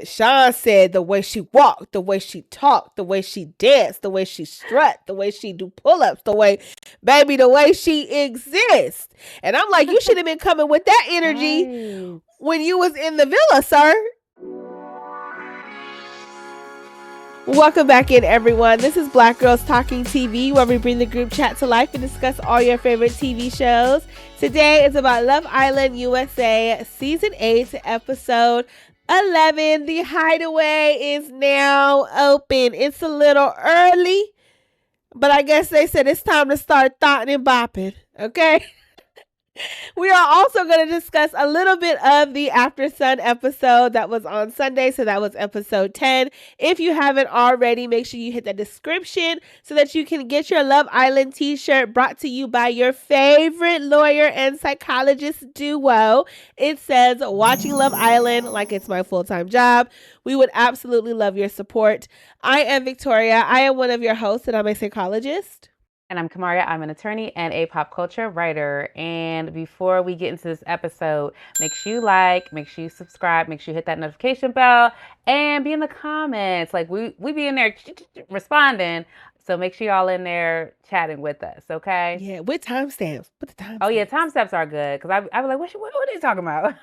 Sean said the way she walked, the way she talked, the way she danced, the way she strut, the way she do pull-ups, the way she exists. And I'm like, you should have been coming with that energy when you was in the villa, sir. Welcome back in, everyone. This is Black Girls Talking TV, where we bring the group chat to life and discuss all your favorite TV shows. Today is about Love Island USA Season 8, Episode 11. The Hideaway is now open. It's a little early, but I guess they said it's time to start thotting and bopping, okay? We are also going to discuss a little bit of the Aftersun episode that was on Sunday. So that was episode 10. If you haven't already, make sure you hit the description so that you can get your Love Island t-shirt brought to you by your favorite lawyer and psychologist duo. It says, watching Love Island like it's my full-time job. We would absolutely love your support. I am Victoria. I am one of your hosts, and I'm a psychologist. And I'm Kamaria. I'm an attorney and a pop culture writer. And before we get into this episode, make sure you like, make sure you subscribe, make sure you hit that notification bell, and be in the comments. Like we be in there responding. So make sure y'all in there chatting with us, okay? Yeah, with timestamps. Put the timestamps. Oh yeah, timestamps are good because I was like, what are they talking about?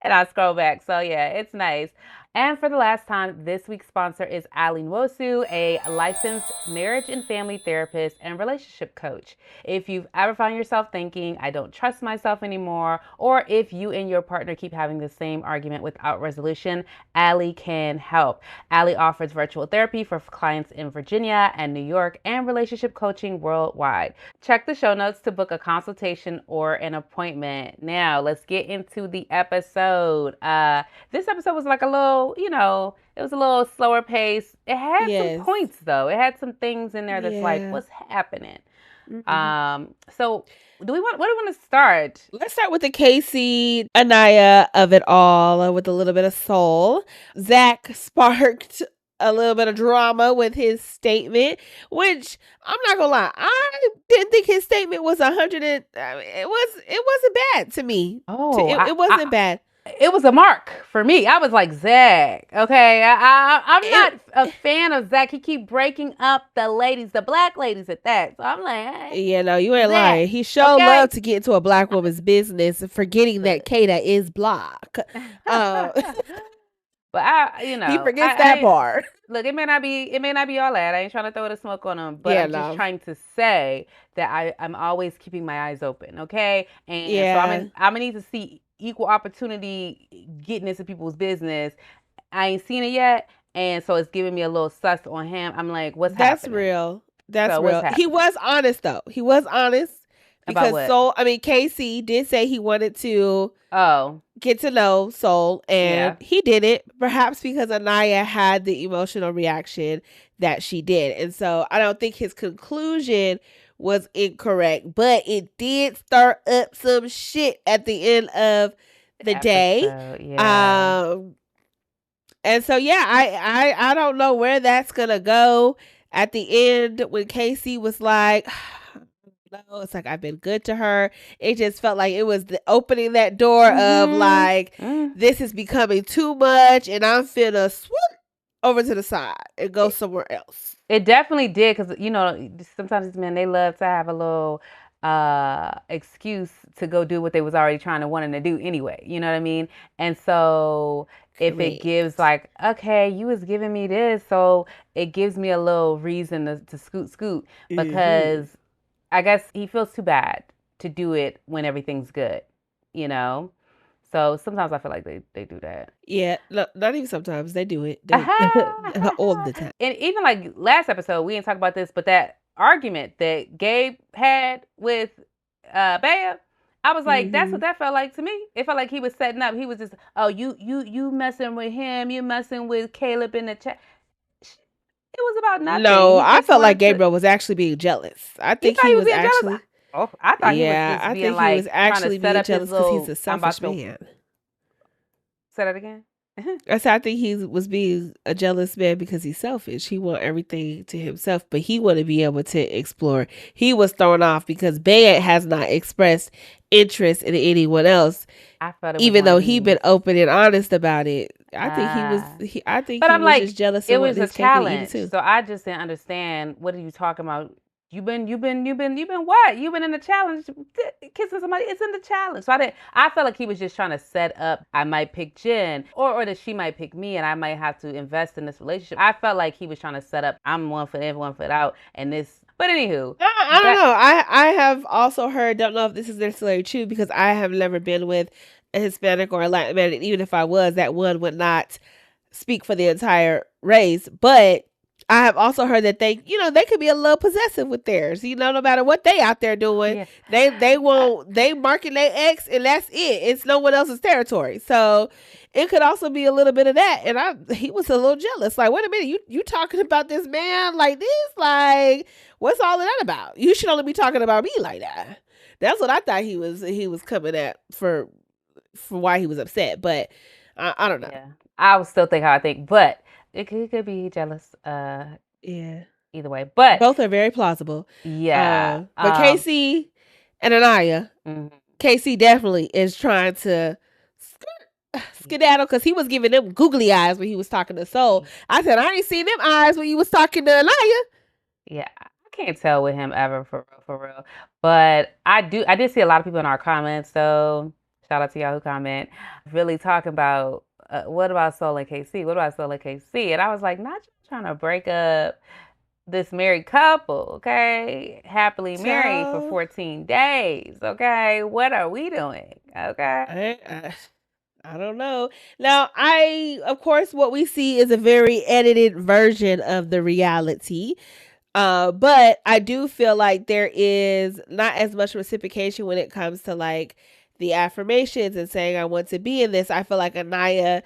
And I scroll back. So yeah, it's nice. And for the last time, this week's sponsor is Ali Nwosu, a licensed marriage and family therapist and relationship coach. If you've ever found yourself thinking, I don't trust myself anymore, or if you and your partner keep having the same argument without resolution, Ali can help. Ali offers virtual therapy for clients in Virginia and New York and relationship coaching worldwide. Check the show notes to book a consultation or an appointment. Now, let's get into the episode. This episode was like a little, it was a little slower pace. It had some points though. It had some things in there that's like, what's happening? Mm-hmm. So where do we want to start? Let's start with the Casey Annayia of it all with a little bit of soul. Zach sparked a little bit of drama with his statement, which I'm not gonna lie, I didn't think his statement was 100. It wasn't bad to me. It wasn't bad. It was a mark for me. I was like, Zach, okay, I'm not a fan of Zach. He keep breaking up the ladies, the black ladies at that. So I'm like, hey, yeah, no, you ain't lying. He sure love to get into a black woman's business, forgetting that Kata is black. But he forgets that part. Look, it may not be all that. I ain't trying to throw the smoke on him, but I'm just trying to say that I'm always keeping my eyes open, okay? And so I'm gonna need to see equal opportunity getting into people's business. I ain't seen it yet, and so it's giving me a little sus on him. I'm like, what's happening? That's real. He was honest though. He was honest because Casey did say he wanted to get to know Soul, and he did it. Perhaps because Annayia had the emotional reaction that she did, and so I don't think his conclusion was incorrect, but it did stir up some shit at the end of the day. And so I don't know where that's gonna go at the end when Casey was like, no, it's like I've been good to her. It just felt like it was opening that door of like, this is becoming too much, and I'm finna swoop over to the side and go somewhere else. It definitely did, because sometimes these men, they love to have a little excuse to go do what they was already trying to wanting to do anyway. You know what I mean? And so if it gives like, okay, you was giving me this, so it gives me a little reason to scoot because I guess he feels too bad to do it when everything's good, So sometimes I feel like they do that. Yeah, not even sometimes. They do it all the time. And even like last episode, we didn't talk about this, but that argument that Gabe had with Bea, I was like, that's what that felt like to me. It felt like he was setting up. He was just, oh, you messing with him. You messing with Caleb in the chat. It was about nothing. No, I felt like Gabriel was actually being jealous. I think he was actually... Jealous? Oh, I thought he was just being like, he was actually being jealous because he's a selfish man. Say that again? I think he was being a jealous man because he's selfish. He want everything to himself, but he want to be able to explore. He was thrown off because Bea has not expressed interest in anyone else, even though he'd been open and honest about it. I think he was. I think But he I'm was like, just jealous it and wanted was a his cake and eat it challenge. too. So I just didn't understand. What are you talking about? You've been what? You've been in the challenge kissing somebody. It's in the challenge. So I felt like he was just trying to set up. I might pick Jen, or that she might pick me, and I might have to invest in this relationship. I felt like he was trying to set up. I'm one foot in, one foot out, and this. But anywho, I don't know. I have also heard. Don't know if this is necessarily true because I have never been with a Hispanic or a Latin man, and even if I was, that one would not speak for the entire race. But I have also heard that they could be a little possessive with theirs. No matter what they out there doing, they won't. They marking their ex, and that's it. It's no one else's territory. So it could also be a little bit of that. And he was a little jealous. Like, wait a minute, you talking about this man like this? Like, what's all of that about? You should only be talking about me like that. That's what I thought he was coming at for why he was upset. But I don't know. Yeah, I will still think how I think, but it could be jealous. Yeah. Either way, but both are very plausible. Yeah. But Casey and Annayia, Casey definitely is trying to skedaddle because he was giving them googly eyes when he was talking to Soul. I said, I ain't seen them eyes when you was talking to Annayia. Yeah, I can't tell with him ever for real. But I did see a lot of people in our comments, so shout out to y'all who comment, really talking about what about Soul and KC? What about Soul and KC? And I was like, not just trying to break up this married couple, okay? Happily married for 14 days, okay? What are we doing, okay? I don't know. Now, of course, what we see is a very edited version of the reality. But I do feel like there is not as much reciprocation when it comes to like the affirmations and saying I want to be in this. I feel like Annayia,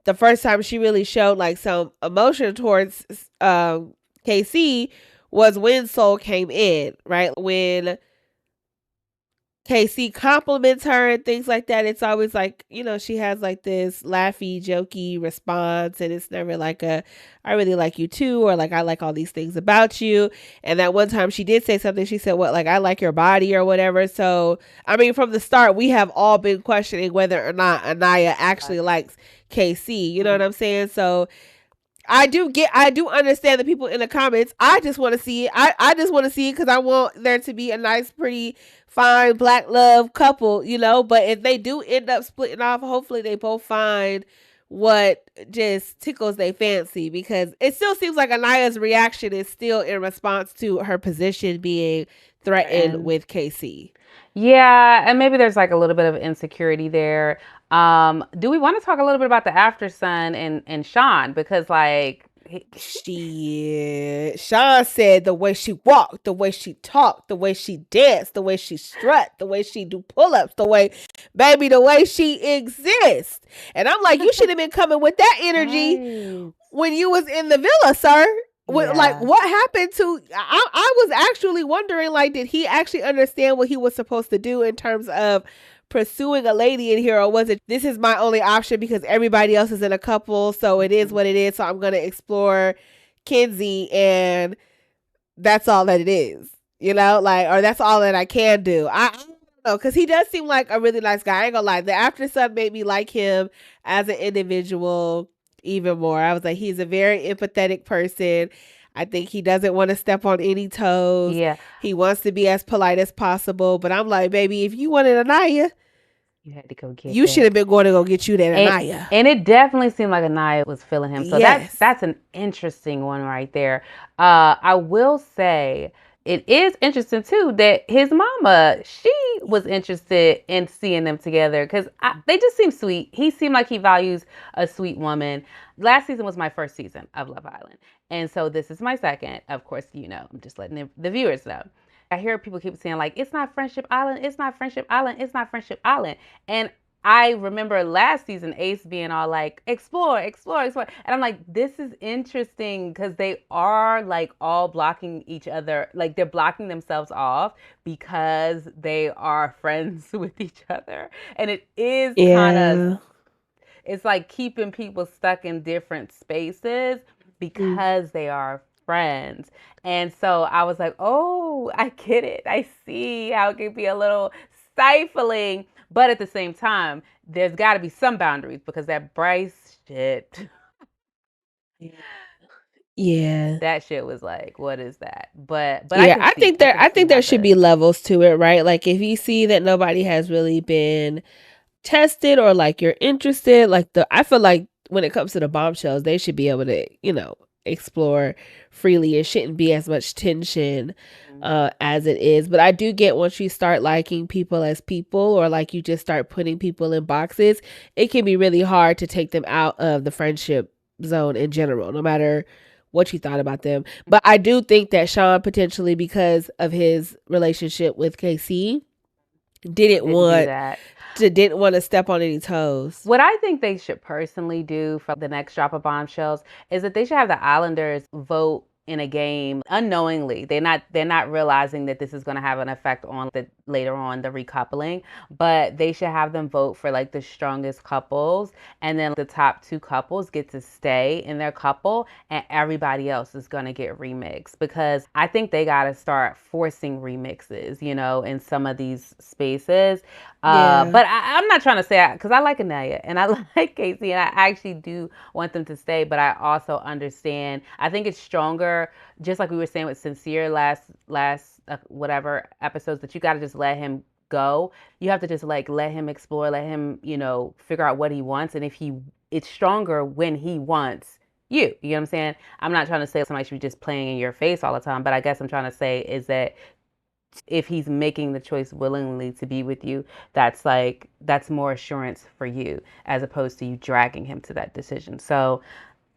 the first time she really showed like some emotion towards KC was when Soul came in, right? When KC compliments her and things like that, it's always like, she has like this laughy, jokey response, and it's never like I really like you too, or like I like all these things about you. And that one time she did say something, she said, what, like I like your body or whatever. So I mean, from the start, we have all been questioning whether or not Annayia actually likes KC. You know what I'm saying? So I do understand the people in the comments. I just want to see it. I just want to see it because I want there to be a nice, pretty, fine black love couple, But if they do end up splitting off, hopefully they both find what just tickles their fancy, because it still seems like Annaya's reaction is still in response to her position being threatened with KC. Yeah, and maybe there's like a little bit of insecurity there. Do we want to talk a little bit about the Aftersun and Sean? Because like Sean said the way she walked, the way she talked, the way she danced, the way she strut, the way she do pull-ups, the way she exists. And I'm like, you should have been coming with that energy when you was in the villa, sir. Like, what happened to I was actually wondering, like, did he actually understand what he was supposed to do in terms of pursuing a lady in here, or was it this is my only option because everybody else is in a couple, so it is what it is, so I'm gonna explore Kinsey and that's all that it is, like, or that's all that I can do. I don't know, because he does seem like a really nice guy. I ain't gonna lie, the Aftersun made me like him as an individual even more. I was like, he's a very empathetic person. I think he doesn't want to step on any toes. Yeah. He wants to be as polite as possible. But I'm like, baby, if you wanted Annayia, you had to go get you should have been going to go get you that Annayia. And it definitely seemed like Annayia was feeling him. So that's an interesting one right there. I will say it is interesting too that his mama, she was interested in seeing them together because they just seem sweet. He seemed like he values a sweet woman. Last season was my first season of Love Island. And so this is my second. Of course, I'm just letting the viewers know. I hear people keep saying like, it's not Friendship Island. It's not Friendship Island. It's not Friendship Island. And I remember last season, Ace being all like, explore. And I'm like, this is interesting because they are like all blocking each other. Like they're blocking themselves off because they are friends with each other. And it is kind of, it's like keeping people stuck in different spaces because they are friends. And so I was like, oh, I get it. I see how it can be a little stifling. But at the same time, there's got to be some boundaries because that Bryce shit. Yeah. That shit was like, what is that? But Yeah, I can I see think how there should the be levels to it, right? Like if you see that nobody has really been tested or like you're interested, like I feel like when it comes to the bombshells, they should be able to, explore freely. It shouldn't be as much tension as it is. But I do get once you start liking people as people or like you just start putting people in boxes, it can be really hard to take them out of the friendship zone in general, no matter what you thought about them. But I do think that Sean potentially, because of his relationship with Casey, didn't do want that. didn't want to step on any toes. What I think they should personally do for the next drop of bombshells is that they should have the Islanders vote in a game unknowingly. They're not realizing that this is going to have an effect on the later on the recoupling, but they should have them vote for like the strongest couples, and then the top two couples get to stay in their couple and everybody else is going to get remixed, because I think they got to start forcing remixes, in some of these spaces. Yeah. But I'm not trying to say, because I like Annayia and I like Casey and I actually do want them to stay, but I also understand. I think it's stronger, just like we were saying with Sincere last whatever episodes, that you got to just let him go. You have to just like let him explore, let him figure out what he wants, and it's stronger when he wants you. You know what I'm saying? I'm not trying to say somebody should be just playing in your face all the time, but I guess I'm trying to say is that if he's making the choice willingly to be with you, that's more assurance for you as opposed to you dragging him to that decision. So,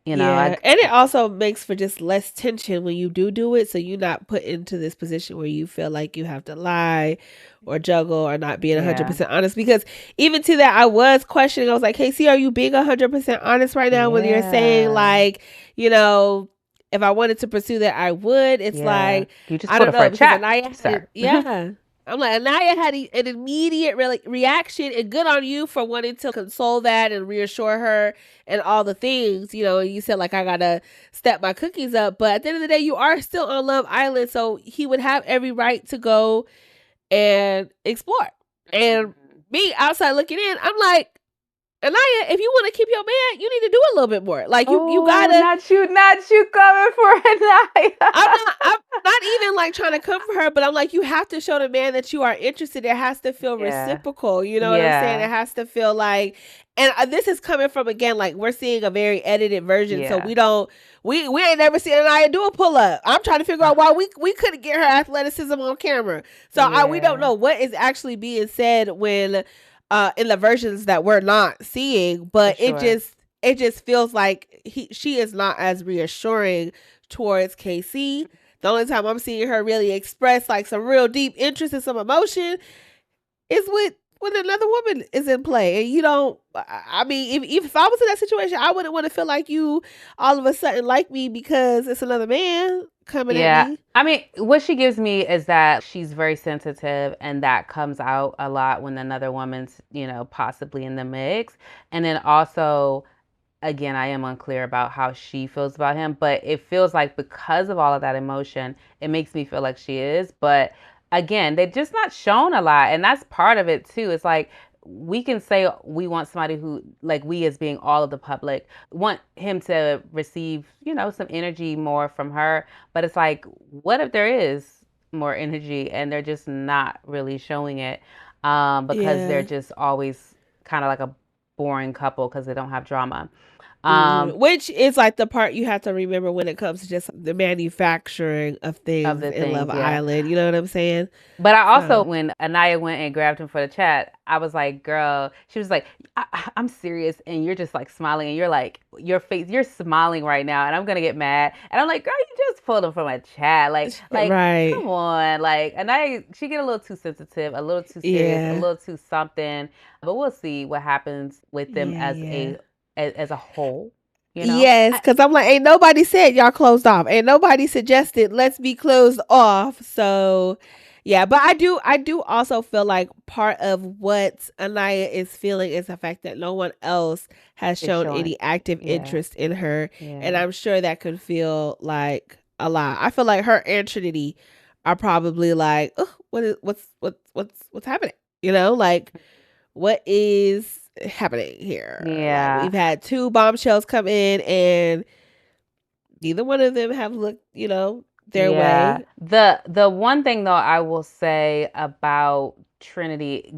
and it also makes for just less tension when you do it. So you're not put into this position where you feel like you have to lie or juggle or not being 100% honest. Because even to that, I was questioning. I was like, Casey, are you being 100% honest right now when you're saying like, if I wanted to pursue that, I would. It's like, you just I put don't know, it for a Annayia chat. yeah. I'm like, Annayia had an immediate reaction, and good on you for wanting to console that and reassure her and all the things. You said like, I gotta step my cookies up, but at the end of the day, you are still on Love Island, so he would have every right to go and explore. And me outside looking in, I'm like, Annayia, if you want to keep your man, you need to do a little bit more. Like you gotta. Not you coming for Annayia. I'm not even like trying to come for her, but I'm like, you have to show the man that you are interested. It has to feel reciprocal. You know what I'm saying? It has to feel like, and this is coming from, again, like we're seeing a very edited version, so we ain't never seen Annayia do a pull up. I'm trying to figure out why we couldn't get her athleticism on camera. So we don't know what is actually being said when. In the versions that we're not seeing, but it just feels like she is not as reassuring towards Casey. The only time I'm seeing her really express like some real deep interest and some emotion is when another woman is in play. And you don't, I mean, if I was in that situation, I wouldn't want to feel like you all of a sudden like me because it's another man coming at me. I mean, what she gives me is that she's very sensitive, and that comes out a lot when another woman's, possibly in the mix. And then also, again, I am unclear about how she feels about him, but it feels like because of all of that emotion, it makes me feel like she is. But again, they're just not shown a lot, and that's part of it too. It's like, we can say we want somebody who, like, we as being all of the public, want him to receive, some energy more from her. But it's like, what if there is more energy and they're just not really showing it because they're just always kind of like a boring couple because they don't have drama. Which is like the part you have to remember when it comes to just the manufacturing of things in Love Island. You know what I'm saying? But I also, when Annayia went and grabbed him for the chat, I was like, girl, she was like, I'm serious. And you're just like smiling, and you're like, your face, you're smiling right now. And I'm going to get mad. And I'm like, girl, you just pulled him from a chat. Like, right. Come on. Like, Annayia, she get a little too sensitive, a little too serious, a little too something. But we'll see what happens with them as a whole. Yes, because I'm like, ain't nobody said y'all closed off. Ain't nobody suggested let's be closed off. So yeah, but I do also feel like part of what Annayia is feeling is the fact that no one else has shown any active interest in her. And I'm sure that could feel like a lot. I feel like her and Trinity are probably like, oh, what's happening? Like, what is happening here? Like, Yeah. we've had 2 bombshells come in, and neither one of them have looked, their Yeah. way. The one thing though I will say about Trinity,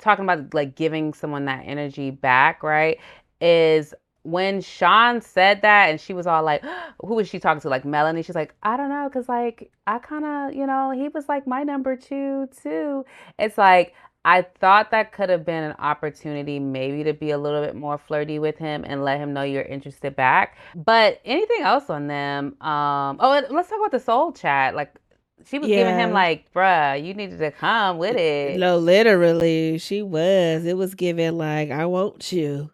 talking about like giving someone that energy back, right? Is when Sean said that and she was all like, who was she talking to? Like Melanie. She's like, I don't know, because like I kind of, he was like my number two too. It's like I thought that could have been an opportunity maybe to be a little bit more flirty with him and let him know you're interested back. But anything else on them? Let's talk about the soul chat. Like she was giving him Yeah. like, bruh, you needed to come with it. No, literally, she was. It was giving like, I want you.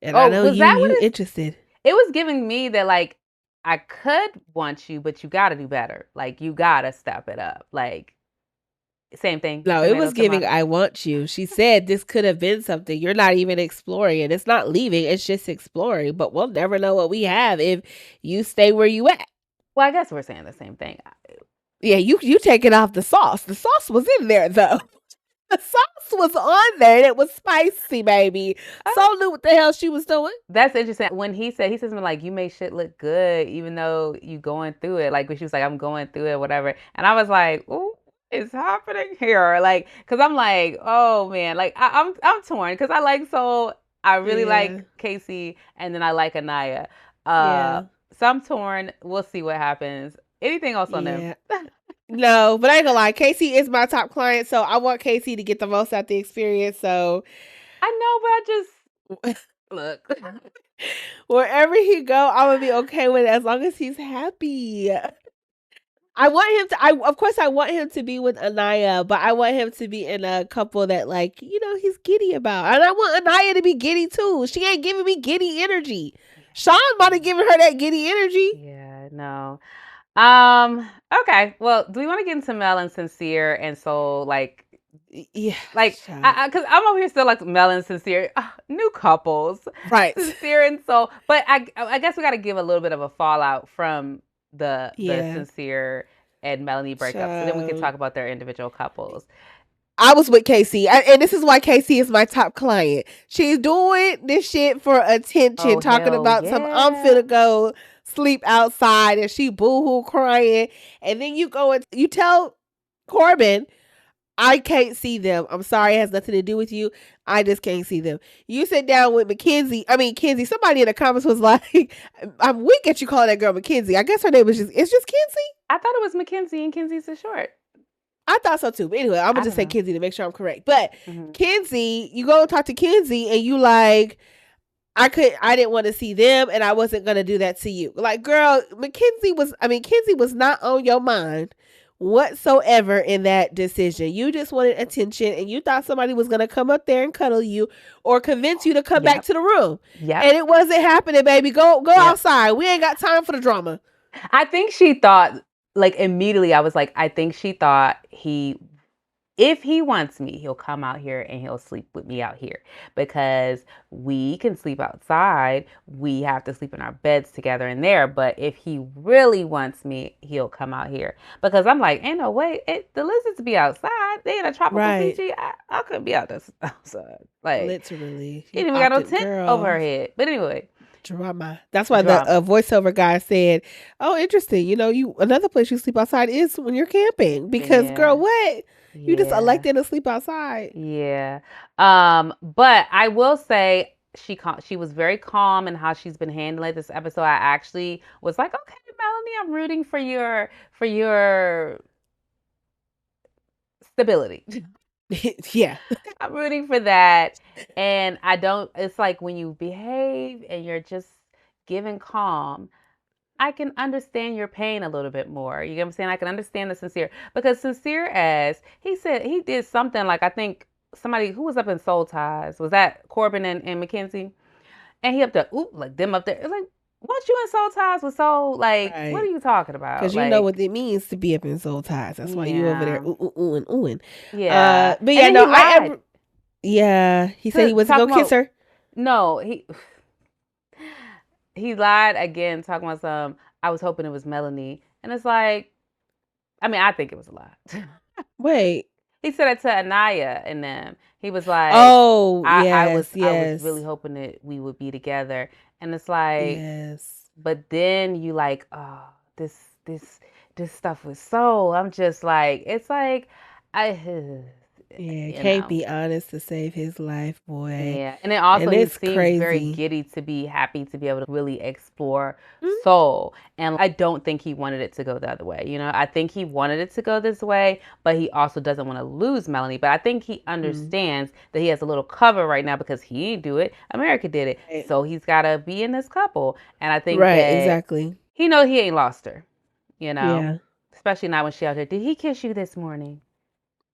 And I Oh, know was you that what you interested. it was giving me that like I could want you, but you gotta do better. Like you gotta step it up. Like same thing, No, it tomato, was giving tomato. I want you. She said this could have been something. You're not even exploring it. It's not leaving, it's just exploring. But we'll never know what we have if you stay where you at. Well, I guess we're saying the same thing. Yeah, you taking off the sauce. The sauce was in there though. The sauce was on there and it was spicy, baby. Saul knew what the hell she was doing. That's interesting. When he says something like, "You make shit look good, even though you going through it." Like when she was like, "I'm going through it, whatever," and I was like, "Ooh, it's happening here." Like, cause I'm like, "Oh man," like I'm torn because I like Soul, I really Yeah. like Casey, and then I like Annayia. Yeah. So I'm torn. We'll see what happens. Anything else on them? Yeah. No, but I ain't gonna lie. Casey is my top client, so I want Casey to get the most out the experience. So I know, but I just look. wherever he go, I'm gonna be okay with it as long as he's happy. I want him to. Of course I want him to be with Annayia, but I want him to be in a couple that like he's giddy about, and I want Annayia to be giddy too. She ain't giving me giddy energy. Sean might have given her that giddy energy. Yeah, no. Okay. Well, do we want to get into Mel and Sincere and Soul? Yeah, Like, because I'm over here still like Mel and Sincere, new couples, right. Sincere and Soul. But I guess we got to give a little bit of a fallout from the Sincere and Melanie breakup, so then we can talk about their individual couples. I was with Casey, and this is why Casey is my top client. She's doing this shit for attention, talking about some I'm finna go sleep outside, and she boohoo crying, and then you go and you tell Corbin, I can't see them. I'm sorry, it has nothing to do with you. I just can't see them. You sit down with Kinsey. Somebody in the comments was like, I'm weak at you calling that girl Mackenzie. I guess her name it's just Kinsey. I thought it was Mackenzie, and Kinsey's the short. I thought so too. But anyway, I'm gonna just say Kinsey to make sure I'm correct. But Kinsey, you go and talk to Kinsey and you like, I didn't want to see them and I wasn't gonna do that to you. Like, girl, Kinsey was not on your mind whatsoever in that decision. You just wanted attention and you thought somebody was gonna come up there and cuddle you or convince you to come back to the room. Yeah. And it wasn't happening, baby. Go outside. We ain't got time for the drama. I think she thought, like, immediately I was like, I think she thought if he wants me, he'll come out here and he'll sleep with me out here because we can sleep outside. We have to sleep in our beds together in there. But if he really wants me, he'll come out here because I'm like, ain't no way. The lizards be outside. They in a tropical PG. I couldn't be outside. Like, literally. He didn't even got no tent over her head. But anyway. Drama. That's why the voiceover guy said, "Oh, interesting. Another place you sleep outside is when you're camping because, girl, what? You just elected to sleep outside." Yeah. But I will say she was very calm in how she's been handling this episode. I actually was like, okay, Melanie, I'm rooting for your stability. Yeah. I'm rooting for that. And it's like when you behave and you're just giving calm, I can understand your pain a little bit more. You get what I'm saying? I can understand the Sincere. Because Sincere, as he said, he did something like, I think somebody who was up in Soul Ties, was that Corbin and Mackenzie? And he up there, like them up there. It's like, weren't you in Soul Ties with Soul? Like, what are you talking about? Because you know what it means to be up in Soul Ties. That's why you over there oohing. Yeah. But yeah, yeah. He said he was going to kiss her. No, he lied again, talking about I was hoping it was Melanie. And it's like, I mean, I think it was a lie. Wait. he said it to Annayia and them. He was like, Oh, I was really yes. hoping that we would be together. And it's like, Yes. but then you like, oh, this this this stuff was so. I'm just like, it's like, I, Yeah, you can't know. be honest to save his life, boy. Yeah, and then also And he it's seems very crazy. giddy to be happy to be able to really explore Mm, soul. And I don't think he wanted it to go the other way. You know, I think he wanted it to go this way, but he also doesn't want to lose Melanie. But I think he mm. understands that he has a little cover right now because he didn't do it. America did it. Right. So he's got to be in this couple. And I think Right, that exactly. he knows he ain't lost her, you know, Yeah, especially not when she out there. Did he kiss you this morning?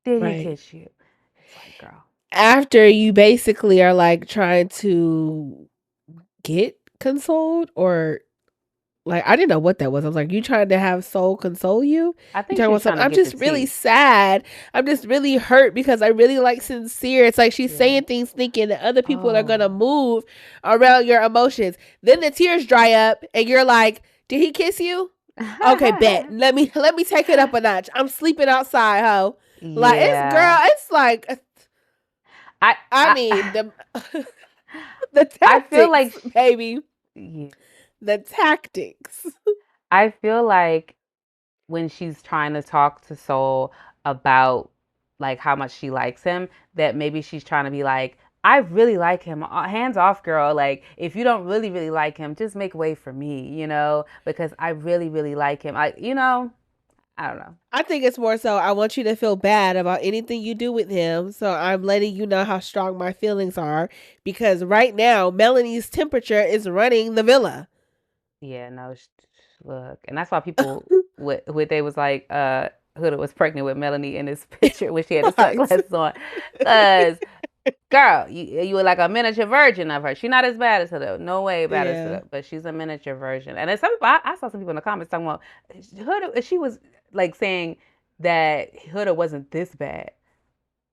Did he right. kiss you? It's like, girl. After you basically are like trying to get consoled, or like, I didn't know what that was. I was like, you trying to have soul console you? I You think talking she about was trying something? to I'm get the just really tea. sad. I'm just really hurt because I really like Sincere. It's like she's Yeah. saying things thinking that other people are gonna Oh. move around your emotions. Then the tears dry up and you're like, did he kiss you? Okay, bet. Let me take it up a notch. I'm sleeping outside, ho. Like, it's girl, Yeah. it's like, I I I mean, the I feel like tactics, baby. yeah. The tactics. I feel like when she's trying to talk to Soul about like how much she likes him, that maybe she's trying to be like, I really like him. Hands off, girl. Like, if you don't really, really like him, just make way for me, you know, because I really, really like him. I don't know. I think it's more so I want you to feel bad about anything you do with him. So I'm letting you know how strong my feelings are because right now Melanie's temperature is running the villa. Yeah, no, look, and that's why people what they was like, Huda was pregnant with Melanie in this picture when she had the Right. sunglasses on, cause girl, you were like a miniature version of her. She's not as bad as Huda, no way bad as Yeah. Huda, but she's a miniature version. And then some people, I saw some people in the comments talking about Huda. She was like saying that Huda wasn't this bad.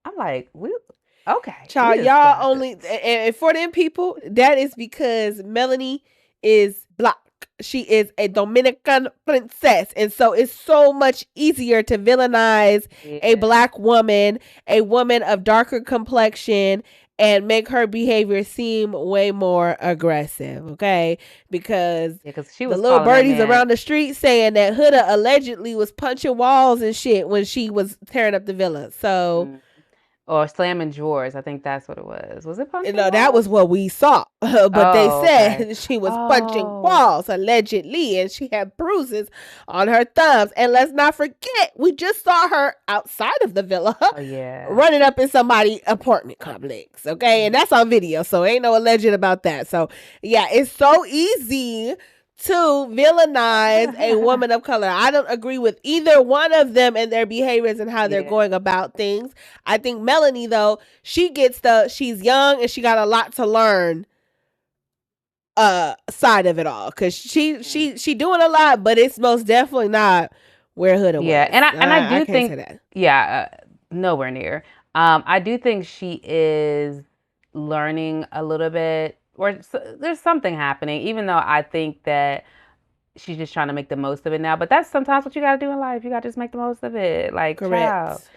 I'm like, okay, we Child, just gonna y'all have to. only and for them people, that is because Melanie is black. She is a Dominican princess. And so it's so much easier to villainize a Yeah, black woman, a woman of darker complexion, and make her behavior seem way more aggressive, okay? Because yeah, because she the was little calling that birdies man. around the street saying that Huda allegedly was punching walls and shit when she was tearing up the villa. So Mm. Or slamming drawers. I think that's what it was. Was it you punching know, that walls? was what we saw. But they Oh, okay. said she was punching Oh, walls allegedly, and she had bruises on her thumbs. And let's not forget, we just saw her outside of the villa oh yeah. running up in somebody's apartment complex. Okay, and that's on video, so ain't no alleged about that. So yeah, it's so easy to villainize a woman of color. I don't agree with either one of them and their behaviors and how they're Yeah. going about things. I think Melanie, though, she's young and she got a lot to learn side of it all, because Mm. she doing a lot, but it's most definitely not where Huda Yeah, was. and I I do can't say think, that. yeah, nowhere near. I do think she is learning a little bit, or there's something happening. Even though I think that she's just trying to make the most of it now. But that's sometimes what you got to do in life. You got to just make the most of it. Like, child. Correct.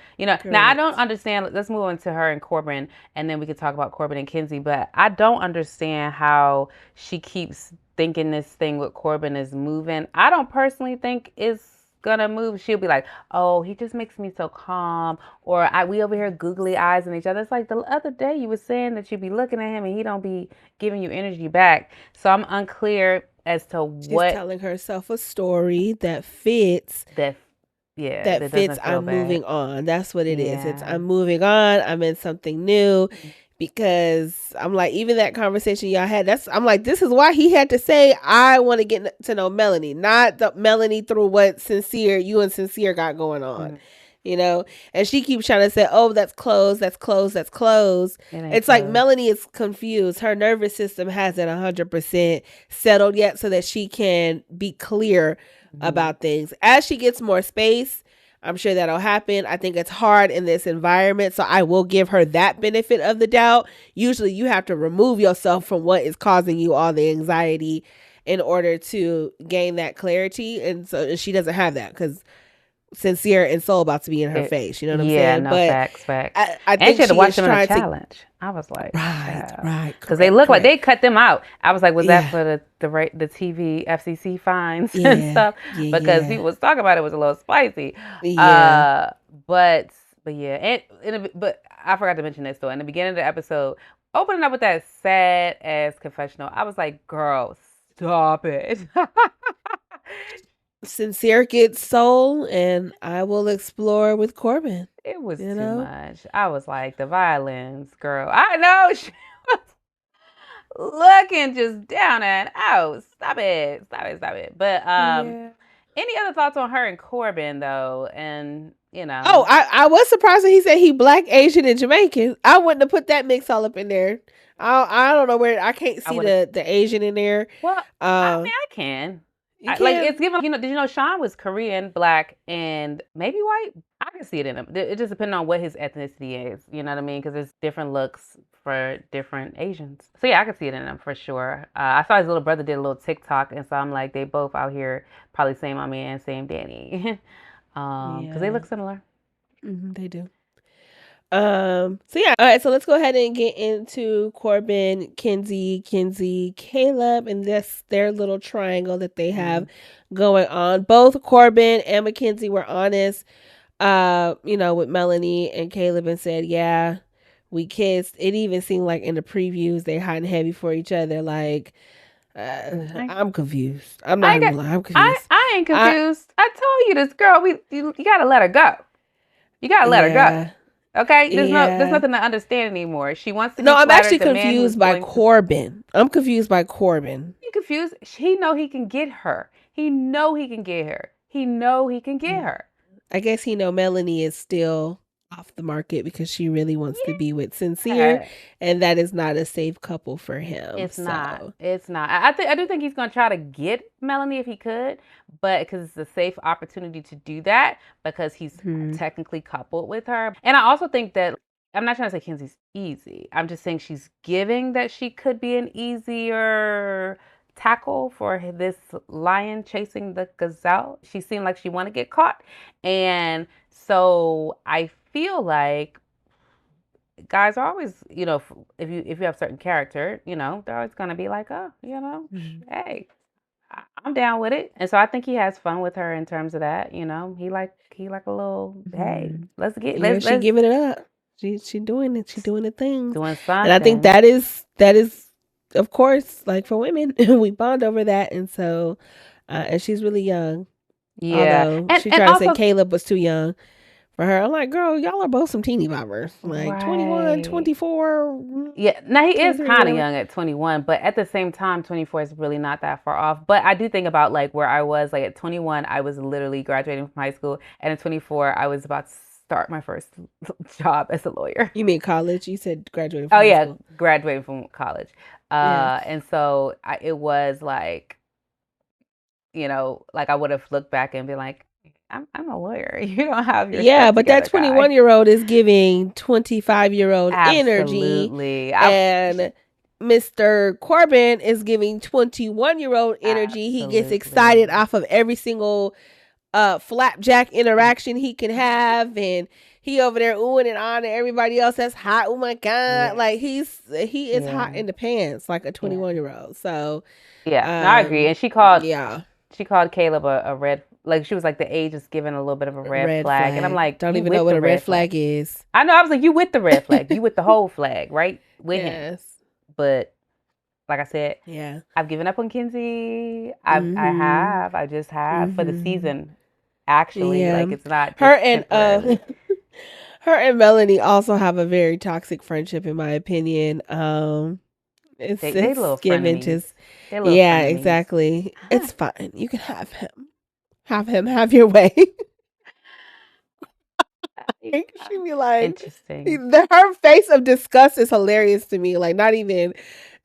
Now I don't Correct. understand. Let's move on to her and Corbin, and then we can talk about Corbin and Kinsey. But I don't understand how she keeps thinking this thing with Corbin is moving. I don't personally think it's gonna move. She'll be like, "Oh, he just makes me so calm," or we over here googly eyes in each other. It's like the other day you were saying that you be looking at him and he don't be giving you energy back. So I'm unclear as to She's what telling herself a story that fits that, yeah, that doesn't feel I'm bad. moving on. That's what it is. It's Yeah. I'm moving on. I'm in something new, because I'm like, even that conversation y'all had, I'm like, this is why he had to say, I want to get to know Melanie, not the Melanie through what you and Sincere got going on. Mhm. You know, and she keeps trying to say, "Oh, that's closed, that's closed, that's closed." It ain't It's like close. Melanie is confused. Her nervous system hasn't 100% settled yet, so that she can be clear Mhm. about things. As she gets more space, I'm sure that'll happen. I think it's hard in this environment, so I will give her that benefit of the doubt. Usually, you have to remove yourself from what is causing you all the anxiety in order to gain that clarity, and so she doesn't have that, because Sincere and Soul about to be in her face. You know what I'm saying? No, But facts. I And think she had to she watch is them in a trying to. challenge. I was like, Right. because they look like they cut them out. I was like, was that Yeah. for the TV FCC fines and Yeah. stuff? Because people was talking about it was a little spicy. Yeah. But yeah, but I forgot to mention this though. In the beginning of the episode, opening up with that sad ass confessional, I was like, girl, stop it. Sincere gets Soul, and I will explore with Corbin. It was You too know? much. I was like, the violence, girl. I know she was looking just down and out. Stop it. But any other thoughts on her and Corbin though? And Oh, I was surprised that he said he Black, Asian, and Jamaican. I wouldn't have put that mix all up in there. I don't know where I can't see the Asian in there. Well, I mean, I can. You Like can. it's given. Did you know Sean was Korean, Black, and maybe white? I can see it in him. It just depends on what his ethnicity is. You know what I mean? Because there's different looks for different Asians. So yeah, I can see it in him for sure. I saw his little brother did a little TikTok, and so I'm like, they both out here probably same mommy and same daddy, because they look similar. They do. So yeah, all right, so let's go ahead and get into Corbin, Kinsey, Caleb, and their little triangle that they have going on. Both Corbin and Mackenzie were honest, with Melanie and Caleb and said, yeah, we kissed. It even seemed like in the previews they hot and heavy for each other. Like, I'm confused. I'm not even lying. I'm confused. I ain't confused. I told you this girl. You gotta let her go. You gotta let her go. Okay, there's nothing to understand anymore. She wants to. No, I'm actually confused by Corbin. I'm confused by Corbin. You confused? He know he can get her. He know he can get her. I guess he know Melanie is still off the market because she really wants to be with Sincere, and that is not a safe couple for him. It's not. I do think he's gonna try to get Melanie if he could, but because it's a safe opportunity to do that because he's technically coupled with her. And I also think that I'm not trying to say Kinsey's easy. I'm just saying she's giving that she could be an easier tackle for this lion chasing the gazelle. She seemed like she want to get caught, and so I feel like guys are always, if you have certain character, they're always gonna be like, oh, hey, I'm down with it. And so I think he has fun with her in terms of that. He like a little, hey, let's she giving it up. She doing it. She doing the things. Doing something. And I think that is of course, like for women, we bond over that. And so, and she's really young. Yeah. Although she tried to say Caleb was too young for her. I'm like, girl, y'all are both some teeny boppers. Like 21, 24. Yeah. Now he is kind of young at 21, but at the same time, 24 is really not that far off. But I do think about like where I was, like at 21, I was literally graduating from high school. And at 24, I was about to start my first job as a lawyer. You mean college? You said graduating from high school. Graduating from college. And so it was like, like I would have looked back and been like, I'm a lawyer. You don't have your stuff but together, that 21-year-old is giving 25-year-old energy. Absolutely. And Mr. Corbin is giving 21-year-old energy. He gets excited off of every single flapjack interaction he can have, and he over there oohing and on, and everybody else that's hot. Oh my god, like he is hot in the pants like a 21-year-old. So I agree. And she called Caleb a red. Like she was like the age is giving a little bit of a red flag. And I'm like, don't even know what a red flag is. I know. I was like, you with the red flag? You with the whole flag, right? With him. But like I said, I've given up on Kinsey. I just have for the season. Actually, like it's not her and her and Melanie also have a very toxic friendship, in my opinion. It's given just exactly. It's fine. You can have him. Have your way. She be like, interesting. Her face of disgust is hilarious to me. Like not even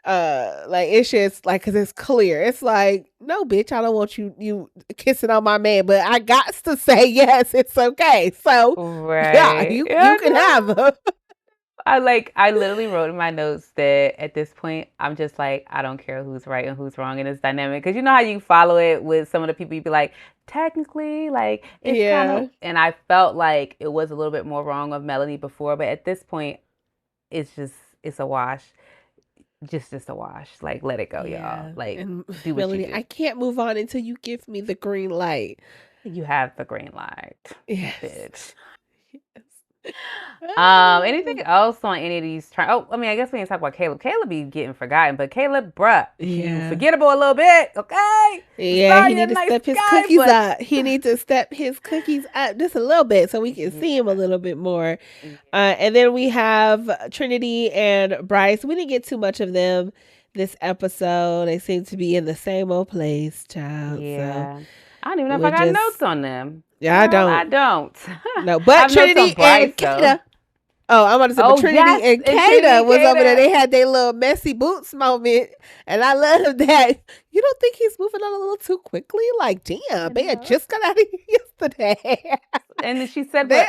like it's just like, because it's clear. It's like, no bitch, I don't want you kissing on my man, but I got to say yes, it's okay. So yeah, you can have her. I literally wrote in my notes that at this point, I'm just like, I don't care who's right and who's wrong in this dynamic. Because you know how you follow it with some of the people, you'd be like, technically, like, it's kind Yeah. of, and I felt like it was a little bit more wrong of Melanie before, but at this point, it's just, it's a wash. Just a wash. Like, let it go, y'all. Yeah. Like, And do what you Melanie, do. I can't move on until you give me the green light. You have the green light, Yes. bitch. Yes. Anything else on any of these? Oh, I mean, I guess we didn't talk about Caleb. Caleb be getting forgotten, but Caleb, bruh, you Yeah. forgettable a little bit, okay? Yeah, Sorry, he you're need a to nice step his guy, cookies but up. He needs to step his cookies up just a little bit so we can see him a little bit more. And then we have Trinity and Bryce. We didn't get too much of them this episode. They seem to be in the same old place, child. yeah. So I don't even know if we're I got just notes on them. yeah, I Girl, I don't. don't. No, I but have notes on Trinity Bryce and though. Kata. Oh, I'm about to say, but Oh Trinity yes, and and Trinity Kata and was over there. Kata. They had their little messy boots moment, and I love that. You don't think he's moving on a little too quickly? Like, damn, they had just got out of here yesterday. And then she said They,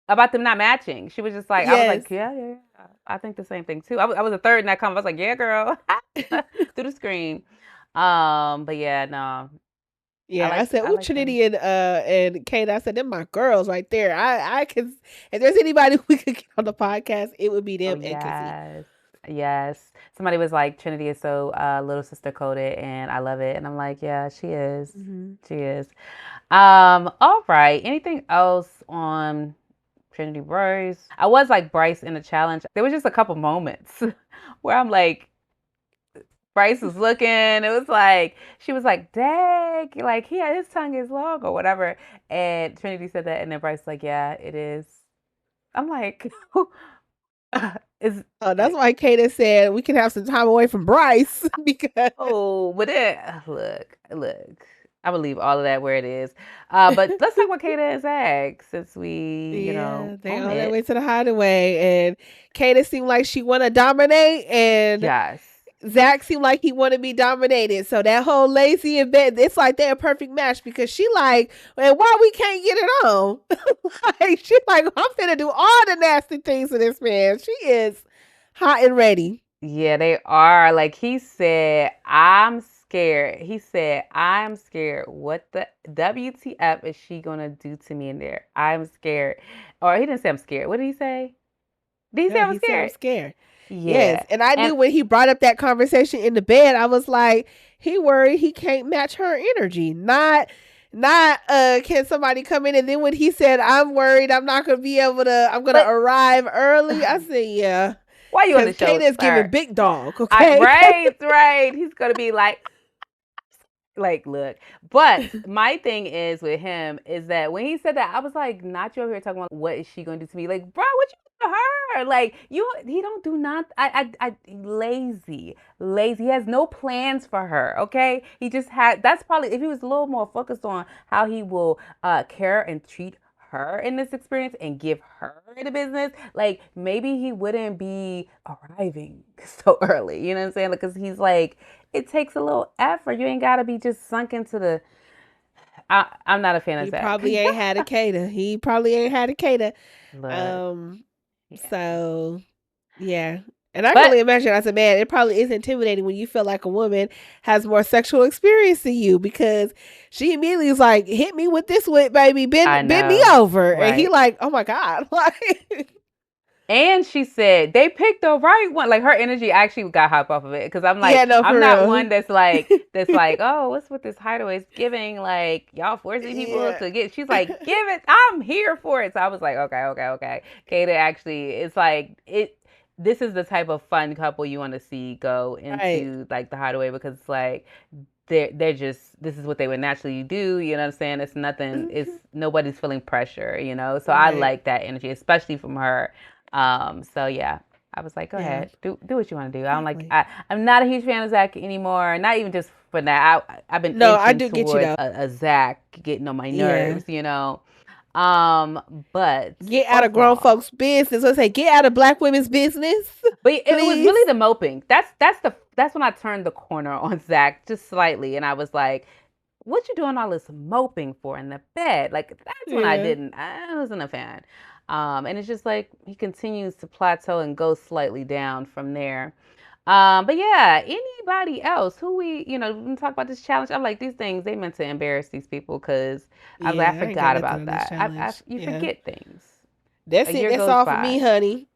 about them not matching. She was just like, I was yes. like, yeah. I think the same thing too. I was a third in that comment. I was like, yeah, girl, through the screen. But yeah, no. Yeah, I said, I "Ooh, like them. Trinity and Kate." I said, "Them my girls right there." I can. If there's anybody we could get on the podcast, it would be Oh them and Kissy. yes, yes. Somebody was like, Trinity is so little sister coded, and I love it. And I'm like, yeah, she is. Mm-hmm. She is. All right. Anything else on Trinity Bryce? I was like Bryce in the challenge. There was just a couple moments where I'm like, Bryce was looking. It was like she was like, "Dang!" Like his tongue is long or whatever. And Trinity said that, and then Bryce was like, "Yeah, it is." I'm like, "Is Oh, that's why Kata said we can have some time away from Bryce because but it look." I will leave all of that where it is. But let's talk about Kata and Zach since we, yeah, they own on their way it. to the hideaway, and Kata seemed like she want to dominate, and Yes. Zach seemed like he want to be dominated. So that whole lazy and bed, it's like they're a perfect match because she like, well, why we can't get it on? Like she like, I'm finna do all the nasty things to this man. She is hot and ready. Yeah, they are. Like he said, I'm scared. He said, I'm scared. What the WTF is she gonna do to me in there? I'm scared. Or he didn't say I'm scared. What did he say? Did he say I'm He said I'm scared? scared. Yeah. Yes, and I And knew when he brought up that conversation in the bed, I was like, he worried he can't match her energy. Not can somebody come in, and then when he said I'm worried I'm not gonna be able to, I'm gonna arrive early, I said yeah. why you on the Because show? Kate is giving Sir? big dog, okay? Right. He's gonna be like, look. But my thing is with him is that when he said that, I was like, not you over here talking about what is she gonna do to me? Like, bro, what you do to her? Like, he don't do nothing. Lazy. He has no plans for her. Okay, he just had. That's probably if he was a little more focused on how he will care and treat her in this experience and give her the business, like maybe he wouldn't be arriving so early. You know what I'm saying? Because he's like, it takes a little effort. You ain't gotta be just sunk into the. I'm not a fan of He Zach. probably ain't had a cater. Look, yeah. So yeah. And I can only imagine as a man, it probably is intimidating when you feel like a woman has more sexual experience than you because she immediately is like, hit me with this whip, baby, bend me over. Right. And he like, oh my God. Like and she said they picked the right one. Like her energy actually got hype off of it because I'm like, yeah, no, I'm not one that's like, oh, what's with this Hideaway? It's giving like y'all forcing people to get. She's like, give it. I'm here for it. So I was like, okay. Kata actually, it's like it. This is the type of fun couple you want to see go into like the Hideaway because it's like they're just this is what they would naturally do. You know what I'm saying? It's nothing. It's nobody's feeling pressure. So I like that energy, especially from her. So yeah, I was like, go ahead, do what you want to do. I'm like, I'm not a huge fan of Zach anymore. Not even just for that. I've been inching towards a Zach getting on my nerves, But get out of grown folks' business. Let's say get out of black women's business. But it was really the moping. That's when I turned the corner on Zach just slightly, and I was like, what you doing all this moping for in the bed? Like that's when I wasn't a fan. And it's just like he continues to plateau and go slightly down from there. But yeah, anybody else who we talk about this challenge? I'm like, these things, they meant to embarrass these people because I was like, I Yeah, I ain't got forgot nothing about on this that. challenge. You Yeah. forget things. That's A it. year That's goes all for by. me, honey.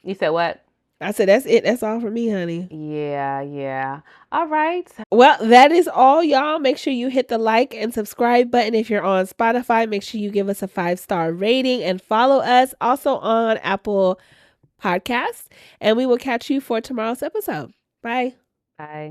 You said what? I said, that's it. That's all for me, honey. Yeah. All right. Well, that is all, y'all. Make sure you hit the like and subscribe button if you're on Spotify. Make sure you give us a 5-star rating and follow us also on Apple Podcasts. And we will catch you for tomorrow's episode. Bye. Bye.